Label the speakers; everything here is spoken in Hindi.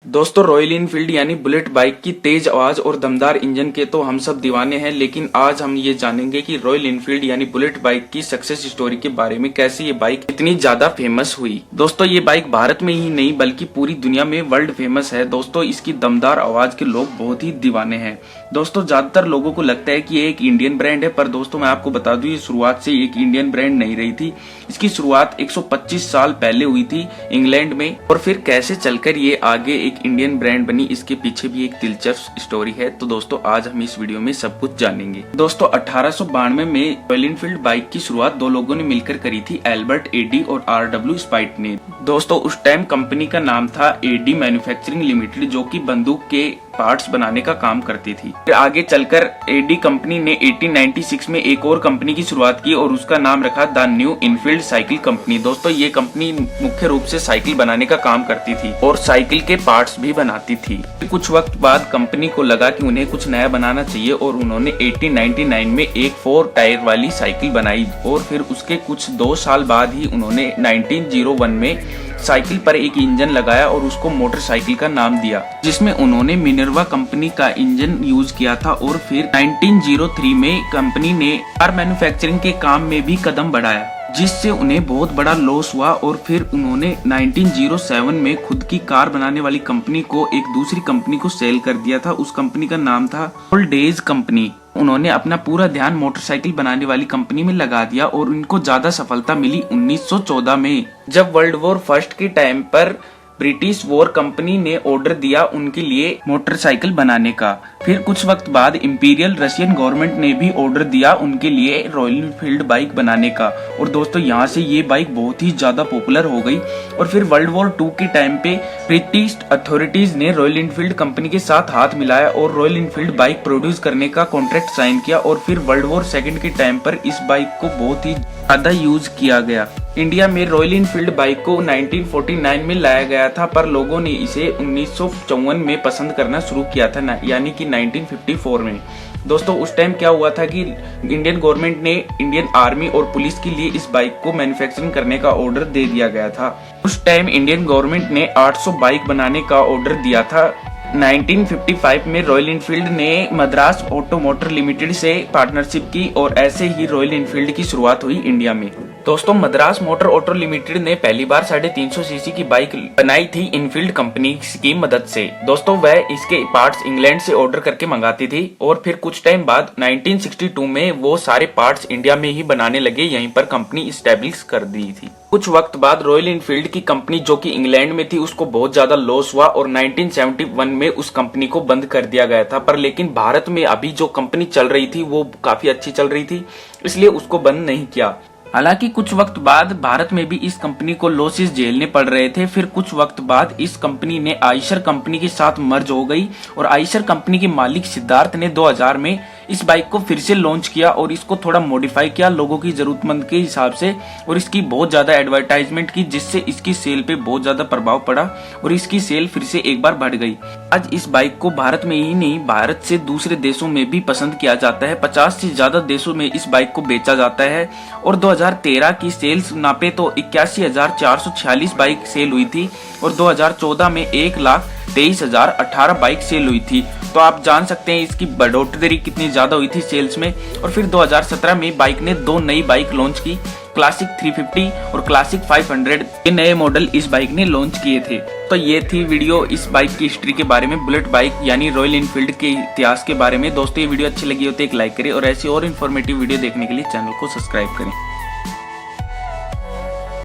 Speaker 1: दोस्तों रॉयल इनफील्ड यानी बुलेट बाइक की तेज आवाज और दमदार इंजन के तो हम सब दीवाने हैं, लेकिन आज हम ये जानेंगे कि रॉयल इनफील्ड यानी बुलेट बाइक की सक्सेस स्टोरी के बारे में, कैसे ये बाइक इतनी ज्यादा फेमस हुई। दोस्तों ये बाइक भारत में ही नहीं बल्कि पूरी दुनिया में वर्ल्ड फेमस है। दोस्तों इसकी दमदार आवाज के लोग बहुत ही दीवाने हैं। दोस्तों ज्यादातर लोगों को लगता है कि ये एक इंडियन ब्रांड है, पर दोस्तों मैं आपको बता दूं ये शुरुआत से एक इंडियन ब्रांड नहीं रही थी। इसकी शुरुआत 125 साल पहले हुई थी इंग्लैंड में, और फिर कैसे चलकर ये आगे एक इंडियन ब्रांड बनी, इसके पीछे भी एक दिलचस्प स्टोरी है। तो दोस्तों आज हम इस वीडियो में सब कुछ जानेंगे। दोस्तों 1892 में रॉयल इनफील्ड बाइक की शुरुआत दो लोगों ने मिलकर करी थी, एल्बर्ट एडी और RW स्पाइट ने। दोस्तों उस टाइम कंपनी का नाम था एडी मैन्युफैक्चरिंग लिमिटेड, जो कि बंदूक के पार्ट्स बनाने का काम करती थी। फिर आगे चलकर एडी कंपनी ने 1896 में एक और कंपनी की शुरुआत की और उसका नाम रखा the new Enfield cycle company. दोस्तों ये कंपनी मुख्य रूप से साइकिल बनाने का काम करती थी और साइकिल के पार्ट्स भी बनाती थी। फिर कुछ वक्त बाद कंपनी को लगा कि उन्हें कुछ नया बनाना चाहिए और उन्होंने 1899 में एक 4 टायर वाली साइकिल बनाई, और फिर उसके कुछ 2 साल बाद ही उन्होंने 1901 में साइकिल पर एक इंजन लगाया और उसको मोटरसाइकिल का नाम दिया, जिसमें उन्होंने मिनर्वा कंपनी का इंजन यूज किया था। और फिर 1903 में कंपनी ने कार मैन्युफैक्चरिंग के काम में भी कदम बढ़ाया, जिससे उन्हें बहुत बड़ा लॉस हुआ। और फिर उन्होंने 1907 में खुद की कार बनाने वाली कंपनी को एक दूसरी कंपनी को सेल कर दिया था। उस कंपनी का नाम था ओल्डेज कंपनी। उन्होंने अपना पूरा ध्यान मोटरसाइकिल बनाने वाली कंपनी में लगा दिया और उनको ज्यादा सफलता मिली 1914 में, जब वर्ल्ड वॉर फर्स्ट के टाइम पर ब्रिटिश वॉर कंपनी ने ऑर्डर दिया उनके लिए मोटरसाइकिल बनाने का। फिर कुछ वक्त बाद इंपीरियल रशियन गवर्नमेंट ने भी ऑर्डर दिया उनके लिए रॉयल इनफील्ड बाइक बनाने का। और दोस्तों यहाँ से ये बाइक बहुत ही ज्यादा पॉपुलर हो गई। और फिर वर्ल्ड वॉर 2 के टाइम पे ब्रिटिश अथॉरिटीज ने रॉयल इनफील्ड कंपनी के साथ हाथ मिलाया और रॉयल इनफील्ड बाइक प्रोड्यूस करने का कॉन्ट्रैक्ट साइन किया। और फिर वर्ल्ड वॉर 2 के टाइम पर इस बाइक को बहुत ही ज्यादा यूज किया गया। इंडिया में रॉयल इनफील्ड बाइक को 1949 में लाया गया था, पर लोगों ने इसे 1954 में पसंद करना शुरू किया था, यानी कि 1954 में। दोस्तों उस टाइम क्या हुआ था कि इंडियन गवर्नमेंट ने इंडियन आर्मी और पुलिस के लिए इस बाइक को मैन्युफैक्चरिंग करने का ऑर्डर दे दिया गया था। उस टाइम इंडियन गवर्नमेंट ने 800 बाइक बनाने का ऑर्डर दिया था। 1955 में रॉयल इनफील्ड ने मद्रास ऑटोमोटर लिमिटेड से पार्टनरशिप की और ऐसे ही रॉयल इनफील्ड की शुरुआत हुई इंडिया में। दोस्तों मद्रास मोटर ऑटो लिमिटेड ने पहली बार 350 सीसी की बाइक बनाई थी इनफील्ड कंपनी की मदद से। दोस्तों वह इसके पार्ट्स इंग्लैंड से ऑर्डर करके मंगाती थी और फिर कुछ टाइम बाद 1962 में वो सारे पार्ट्स इंडिया में ही बनाने लगे, यहीं पर कंपनी स्टैब्लिश कर दी थी। कुछ वक्त बाद रॉयल इनफील्ड की कंपनी जो कि इंग्लैंड में थी उसको बहुत ज्यादा लॉस हुआ और 1971 में उस कंपनी को बंद कर दिया गया था। पर लेकिन भारत में अभी जो कंपनी चल रही थी वो काफी अच्छी चल रही थी, इसलिए उसको बंद नहीं किया। हालांकि कुछ वक्त बाद भारत में भी इस कंपनी को लॉसेस झेलने पड़ रहे थे। फिर कुछ वक्त बाद इस कंपनी ने आइशर कंपनी के साथ मर्ज हो गई और आइशर कंपनी के मालिक सिद्धार्थ ने 2000 में इस बाइक को फिर से लॉन्च किया और इसको थोड़ा मॉडिफाई किया लोगों की जरूरतमंद के हिसाब से, और इसकी बहुत ज्यादा एडवर्टाइजमेंट की, जिससे इसकी सेल पे बहुत ज्यादा प्रभाव पड़ा और इसकी सेल फिर से एक बार बढ़ गई। आज इस बाइक को भारत में ही नहीं भारत से दूसरे देशों में भी पसंद किया जाता है। 50 से ज्यादा देशों में इस बाइक को बेचा जाता है और 2013 की सेल्स नापे तो 81,446 बाइक सेल हुई थी और 2014 में 1,23,018 बाइक सेल हुई थी। तो आप जान सकते हैं इसकी बढ़ोतरी कितनी ज्यादा हुई थी सेल्स में। और फिर 2017 में बाइक ने 2 नई बाइक लॉन्च की, क्लासिक 350 और क्लासिक 500। ये नए मॉडल इस बाइक ने लॉन्च किए थे। तो ये थी वीडियो इस बाइक की हिस्ट्री के बारे में, बुलेट बाइक यानी रॉयल इनफील्ड के इतिहास के बारे में। दोस्तों ये वीडियो अच्छी लगी हो तो एक लाइक करें और ऐसी और इन्फॉर्मेटिव वीडियो देखने के लिए चैनल को सब्सक्राइब करें।